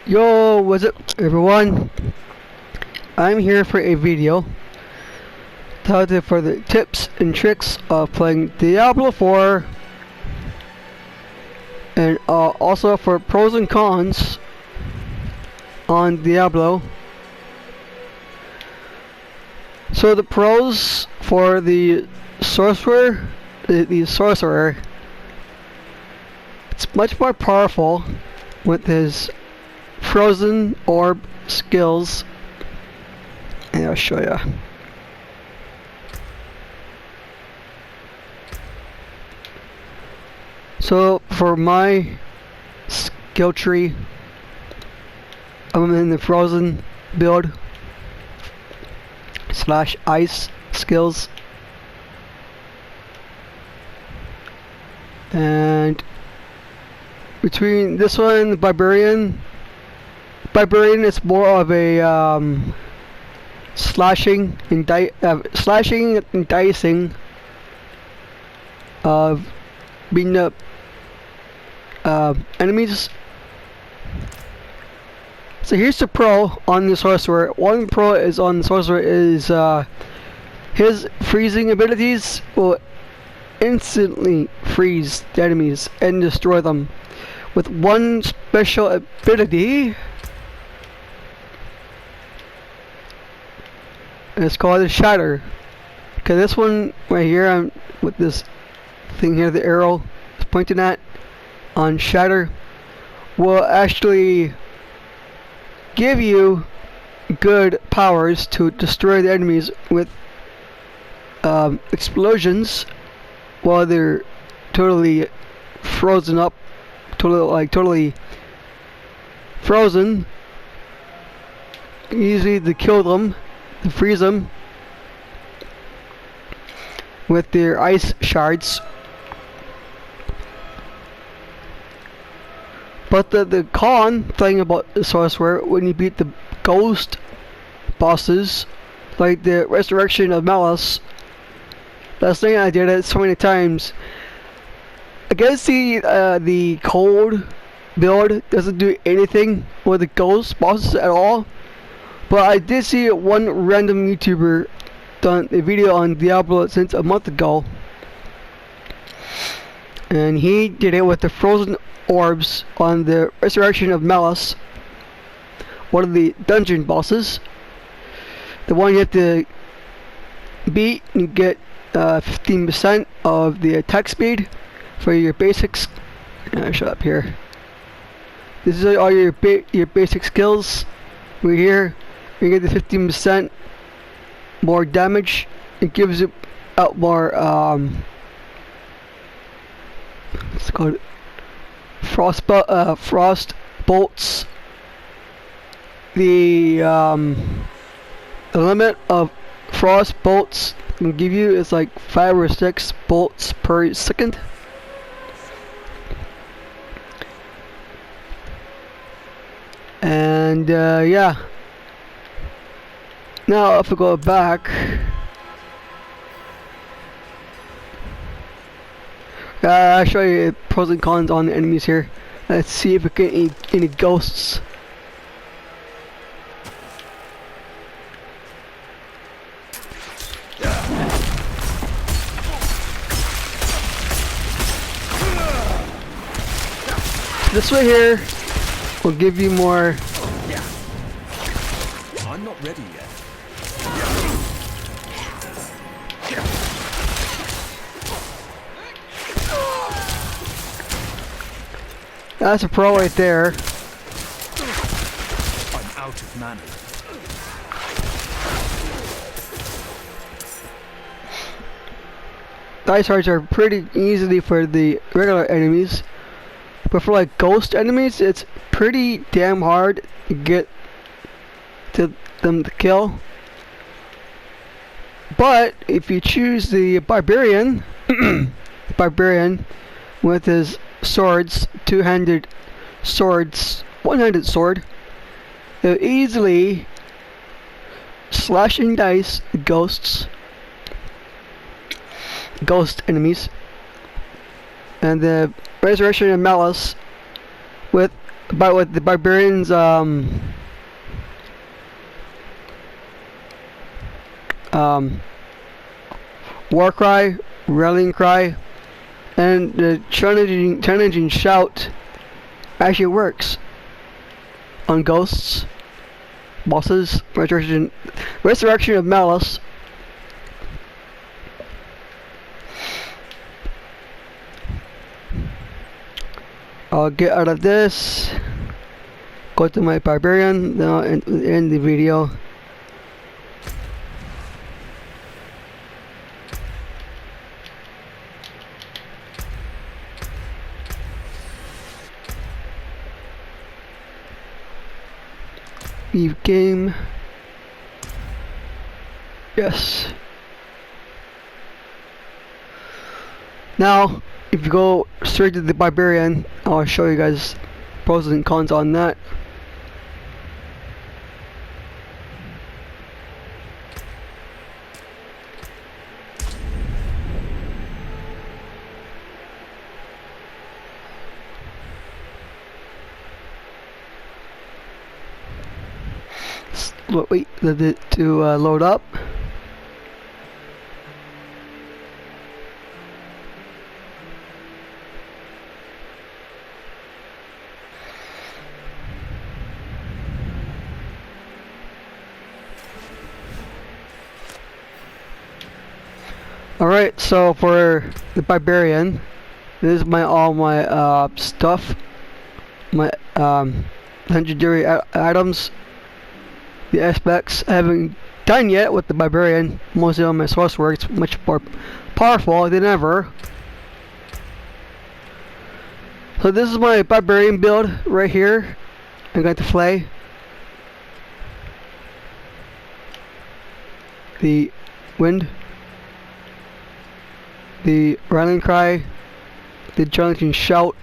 Yo, what's up everyone? I'm here for a video titled for the tips and tricks of playing Diablo 4 and also for pros and cons on Diablo. So the pros for the sorcerer, the sorcerer, it's much more powerful with his frozen orb skills, and I'll show you. So for my skill tree, I'm in the frozen build / ice skills, and between this one, Barbarian is more of a slashing and dicing of beating up enemies. So here's the pro on the sorcerer. One pro is on the sorcerer is his freezing abilities will instantly freeze the enemies and destroy them. With one special ability, it's called a shatter. Okay, this one right here, I'm with this thing here, the arrow is pointing at on shatter, will actually give you good powers to destroy the enemies with explosions while they're totally frozen up, totally frozen. Easy to kill them, to freeze them with their ice shards. But the con thing about the sorcerer, when you beat the ghost bosses, like the resurrection of Malice, last night I did it so many times. I guess the cold build doesn't do anything with the ghost bosses at all. But I did see one random YouTuber done a video on Diablo since a month ago, and he did it with the frozen orbs on the resurrection of Malice, one of the dungeon bosses, the one you have to beat and you get 15% of the attack speed for your basics. Shut up here. This is all your basic skills right here. You get the 15% more damage. It gives it out more it's called frost bolts. The limit of frost bolts can give you is like 5 or 6 bolts per second. And yeah. Now if we go back, I'll show you pros and cons on the enemies here. Let's see if we get any ghosts. This way here will give you more. I'm not ready yet. That's a pro right there. I'm out of mana. Dice shards are pretty easily for the regular enemies, but for like ghost enemies, it's pretty damn hard to get them to kill. But if you choose the barbarian, barbarian with his swords, two-handed swords, one-handed sword, he'll easily slash and dice ghost enemies. And the resurrection of Malice with about what the barbarians war cry, rallying cry, and the challenging shout actually works on ghosts, bosses, resurrection of malice. I'll get out of this, go to my barbarian, now end the video. Leave game. Yes. Now, if you go straight to the barbarian, I'll show you guys pros and cons on that. Wait to load up. Alright, so for the barbarian, this is all my stuff, my legendary items. The aspects I haven't done yet with the barbarian. Mostly on my source work. It's much more powerful than ever. So this is my barbarian build right here. I'm going to play the wind, the rallying cry, the challenging shout,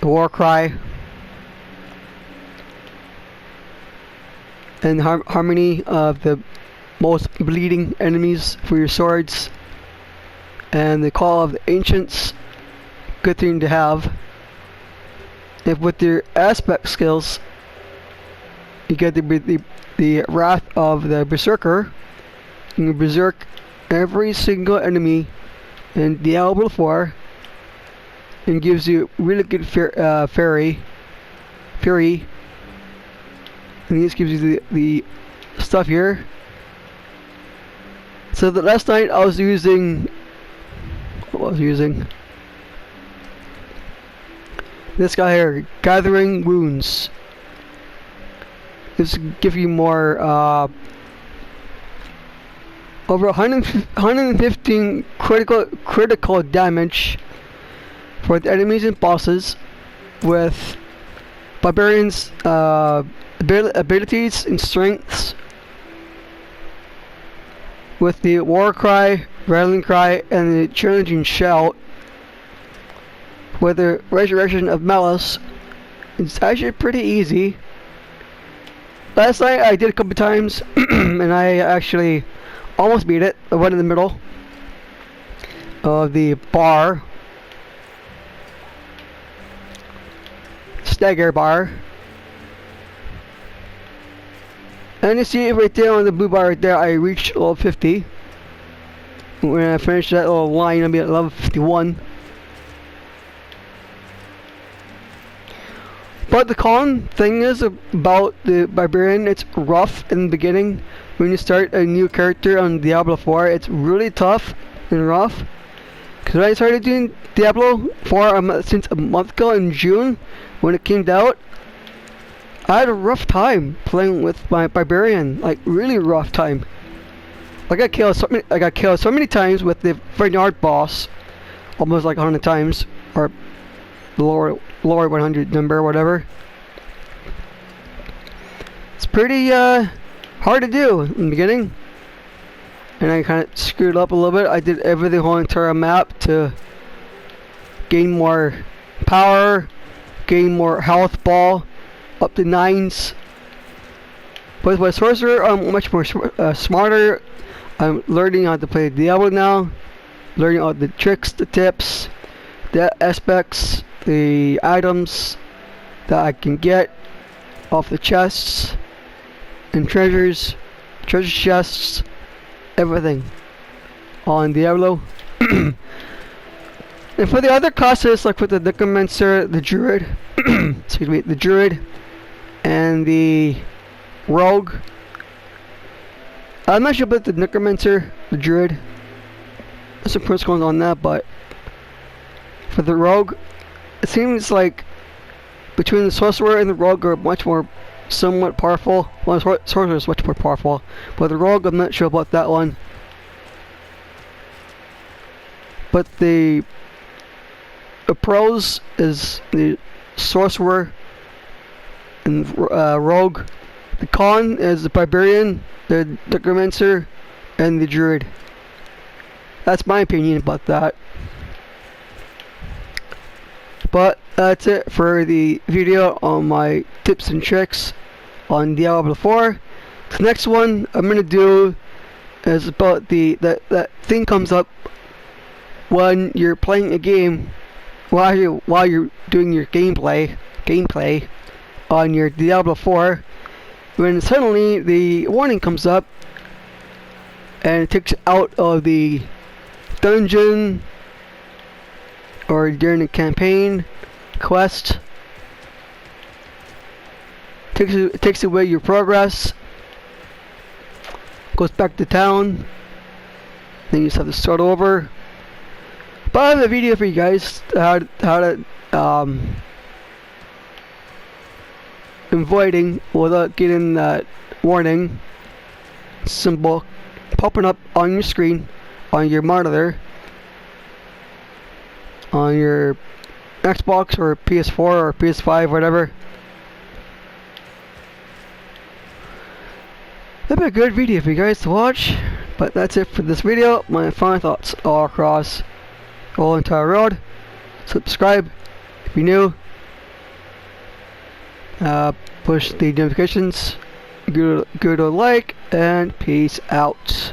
the war cry, and harmony of the most bleeding enemies for your swords, and the call of the ancients. Good thing to have. If with your aspect skills, you get the wrath of the berserker. You can berserk every single enemy in Diablo 4, and gives you really good fury. And this gives you the stuff here. So the last night I was using, this guy here, Gathering Wounds. This will give you more, over 115 critical damage for the enemies and bosses, with barbarians abilities and strengths, with the war cry, rallying cry, and the challenging shout. With the resurrection of malice, it's actually pretty easy. Last night I did a couple times and I actually almost beat it. I went in the middle of the bar, stagger bar, and you see right there on the blue bar right there, I reached level 50. When I finish that little line, I'll be at level 51. But the con thing is about the barbarian, it's rough in the beginning. When you start a new character on Diablo 4, it's really tough and rough. Because when I started doing Diablo 4 since a month ago in June, when it came out, I had a rough time playing with my barbarian, like really rough time. I got killed so many times with the Vineyard boss, almost like 100 times, or the lower 100 number, or whatever. It's pretty hard to do in the beginning, and I kind of screwed up a little bit. I did everything whole entire map to gain more power, gain more health ball, up to 9s. But with sorcerer, I'm much more smarter. I'm learning how to play Diablo now, learning all the tricks, the tips, the aspects, the items, that I can get off the chests and treasure chests, everything on Diablo. And for the other classes, like with the Necromancer, the Druid, excuse me, the Druid, and the Rogue, I'm not sure about the Necromancer, the Druid. There's some pros going on that, but for the Rogue, it seems like between the Sorcerer and the Rogue are much more somewhat powerful. Well, the Sorcerer is much more powerful, but the Rogue, I'm not sure about that one. But the pros is the Sorcerer and Rogue. The con is the Barbarian, the Necromancer, and the Druid. That's my opinion about that. But that's it for the video on my tips and tricks on Diablo 4. The next one I'm gonna do is about that thing comes up when you're playing a game, while you're doing your gameplay on your Diablo 4, when suddenly the warning comes up and it takes you out of the dungeon or during the campaign quest. Takes away your progress, goes back to town, then you just have to start over. But I have a video for you guys how to avoiding without getting that warning symbol popping up on your screen, on your monitor, on your Xbox or PS4 or PS5, whatever. That'd be a good video for you guys to watch. But that's it for this video. My final thoughts all across the whole entire road. Subscribe if you're new. Push the notifications. Give it a like, and peace out.